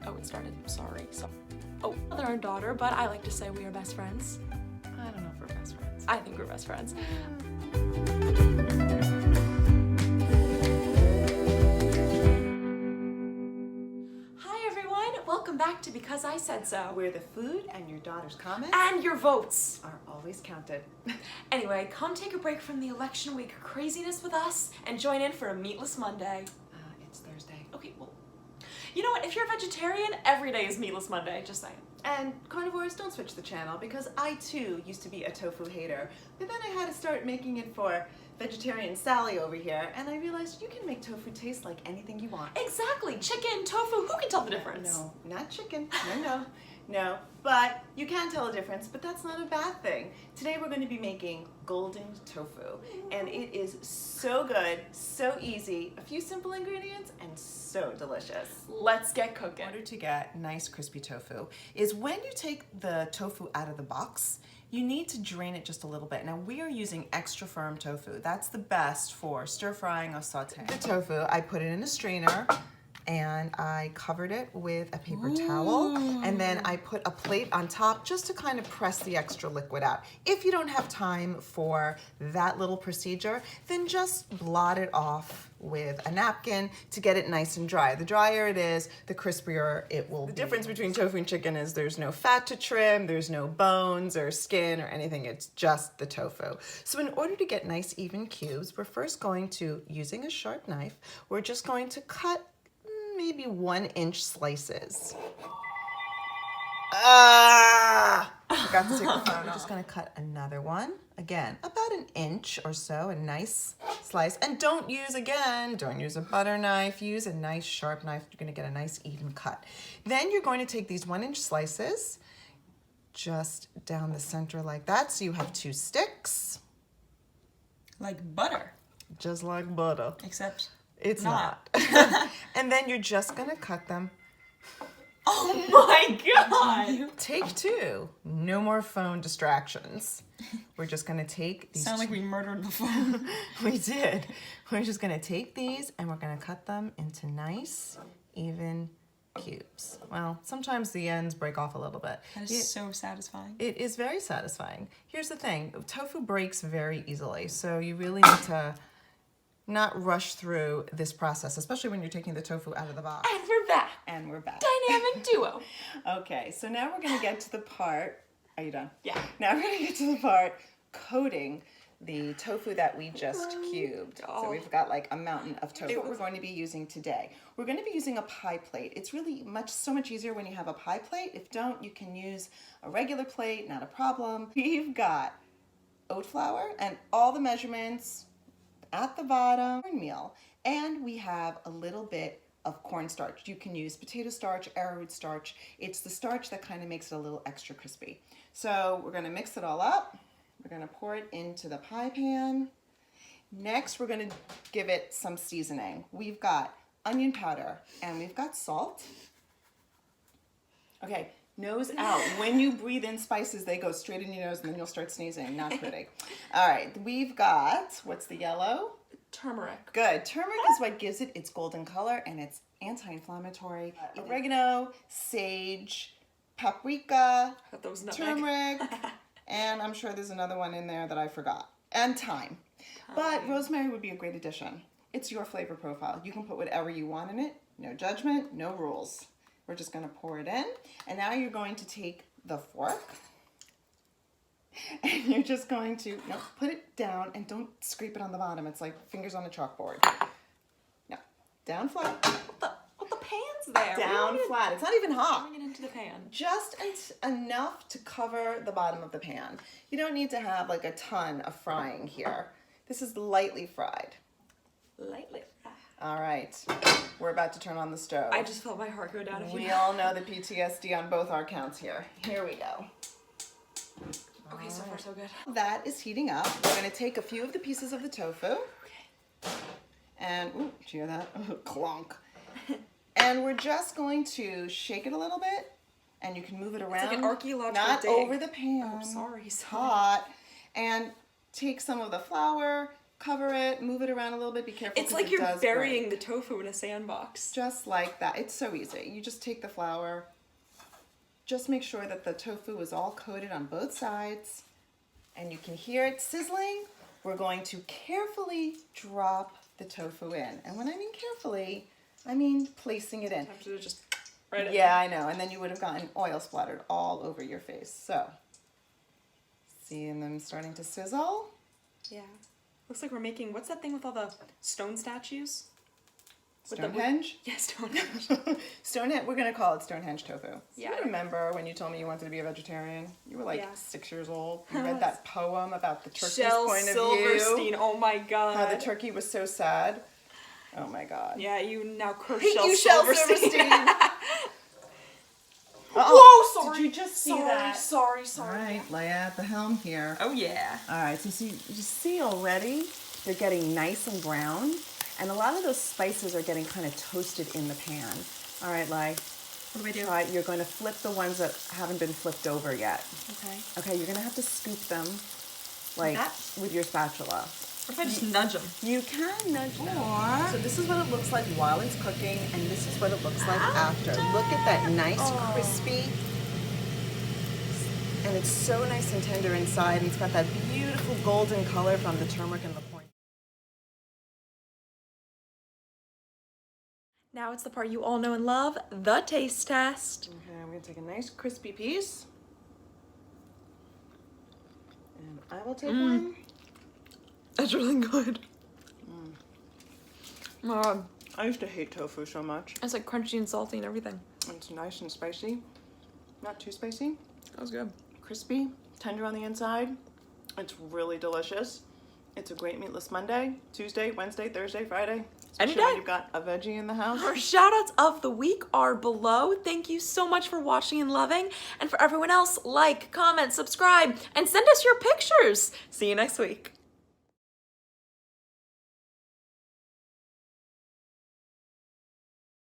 Oh, it started. Sorry. Oh, mother and daughter, but I like to say we are best friends. I don't know if we're best friends. I think we're best friends. Hi everyone, welcome back to Because I Said So. Where the food and your daughter's comments And your votes are always counted. Anyway, come take a break from the election week craziness with us and join in for a Meatless Monday. It's Thursday. Okay, well, you know what? If you're a vegetarian, every day is Meatless Monday, just saying. And carnivores, don't switch the channel, because I too used to be a tofu hater, but then I had to start making it for vegetarian Sally over here, and I realized you can make tofu taste like anything you want. Exactly, chicken, tofu, who can tell the difference? No, not chicken, no, but you can tell a difference, but that's not a bad thing. Today we're going to be making golden tofu, and it is so good, so easy, a few simple ingredients, and so delicious. Let's get cooking. In order to get nice crispy tofu is when you take the tofu out of the box, you need to drain it just a little bit. Now we are using extra firm tofu. That's the best for stir frying or sauteing. The tofu, I put it in a strainer and I covered it with a paper towel, and then I put a plate on top just to kind of press the extra liquid out. If you don't have time for that little procedure, then just blot it off with a napkin to get it nice and dry. The drier it is, the crispier it will be. The difference between tofu and chicken is there's no fat to trim, there's no bones or skin or anything, it's just the tofu. So in order to get nice even cubes, we're first going to, using a sharp knife, we're just going to cut maybe 1-inch slices. Forgot to take the phone. I'm just gonna cut another one. Again, about 1 inch or so, a nice slice. And don't use a butter knife, use a nice sharp knife. You're gonna get a nice even cut. Then you're going to take these 1-inch slices just down the center like that. So you have 2 sticks. Like butter. Just like butter. Except it's not. And then you're just gonna cut them. Oh my God! Take 2. No more phone distractions. We're just gonna take these. Sound like we murdered the phone. We did. We're just gonna take these and we're gonna cut them into nice, even cubes. Well, sometimes the ends break off a little bit. That is so satisfying. It is very satisfying. Here's the thing, tofu breaks very easily, so you really need to not rush through this process, especially when you're taking the tofu out of the box. And we're back. And we're back. Dynamic duo. Okay, so now we're gonna get to the part, are you done? Yeah. Now we're gonna get to the part coating the tofu that we just cubed. So we've got like a mountain of tofu. What we're going to be using today. We're going to be using a pie plate. It's really so much easier when you have a pie plate. If don't, you can use a regular plate, not a problem. We've got oat flour and all the measurements at the bottom, cornmeal, and we have a little bit of cornstarch. You can use potato starch, arrowroot starch. It's the starch that kind of makes it a little extra crispy. So we're going to mix it all up. We're going to pour it into the pie pan. Next, we're going to give it some seasoning. We've got onion powder and we've got salt. Okay, nose out. When you breathe in spices, they go straight in your nose and then you'll start sneezing. Not pretty. All right, we've got, what's the yellow? Turmeric. Good. Turmeric is what gives it its golden color, and it's anti-inflammatory. Oregano, sage, paprika, I thought that was turmeric, and I'm sure there's another one in there that I forgot. And thyme. But rosemary would be a great addition. It's your flavor profile. You can put whatever you want in it. No judgment, no rules. We're just going to pour it in. And now you're going to take the fork and you're just going to put it down and don't scrape it on the bottom. It's like fingers on a chalkboard. No, down flat. What the pan's there? Down flat. It's not even hot. Bring it into the pan. Just enough to cover the bottom of the pan. You don't need to have like a ton of frying here. This is lightly fried. Lightly fried. All right, we're about to turn on the stove. I just felt my heart go down a few. We all know the PTSD on both our counts here. Here we go. Okay, so far so good. That is heating up. We're gonna take a few of the pieces of the tofu. Okay. And, ooh, did you hear that? Clonk. And we're just going to shake it a little bit, and you can move it around. It's like an archaeological Not dig. over the pan. Oh, sorry. It's hot. And take some of the flour, cover it, move it around a little bit, be careful. It's like it you're does burying break. the tofu in a sandbox. Just like that. It's so easy. You just take the flour, just make sure that the tofu is all coated on both sides, and you can hear it sizzling. We're going to carefully drop the tofu in. And when I mean carefully, I mean placing it in. I have to just right in. Yeah, I know. And then you would have gotten oil splattered all over your face. So, seeing them starting to sizzle. Yeah. Looks like we're making, what's that thing with all the stone statues? Stonehenge? Yeah, Stonehenge. Stonehenge. We're going to call it Stonehenge tofu. Yeah, You remember when you told me you wanted to be a vegetarian? You were like 6 years old. You read Yes. that poem about the turkey's Shel point of Silverstein, view. oh my god. How the turkey was so sad. Oh my god. Yeah, you now curse Hate Shel you, Shel Silverstein. Silverstein. Whoa, sorry. Did you just see that? Sorry. All right, Leia at the helm here. Oh yeah. All right, so you see already they're getting nice and brown, and a lot of those spices are getting kind of toasted in the pan. All right, Lai. What do I do? You're going to flip the ones that haven't been flipped over yet. Okay. Okay, you're going to have to scoop them like that? with your spatula. What if I just nudge them? You can nudge them. So this is what it looks like while it's cooking, and this is what it looks like after. Look at that nice, crispy, and it's so nice and tender inside, and it's got that beautiful golden color from the turmeric and the corn. Now it's the part you all know and love, the taste test. Okay, I'm going to take a nice crispy piece, and I will take one. That's really good. I used to hate tofu so much. It's like crunchy and salty and everything. It's nice and spicy, not too spicy. That was good. Crispy, tender on the inside. It's really delicious. It's a great Meatless Monday, Tuesday, Wednesday, Thursday, Friday. Any Especially day. when you've got a veggie in the house. Our shout outs of the week are below. Thank you so much for watching and loving. And for everyone else, like, comment, subscribe, and send us your pictures. See you next week.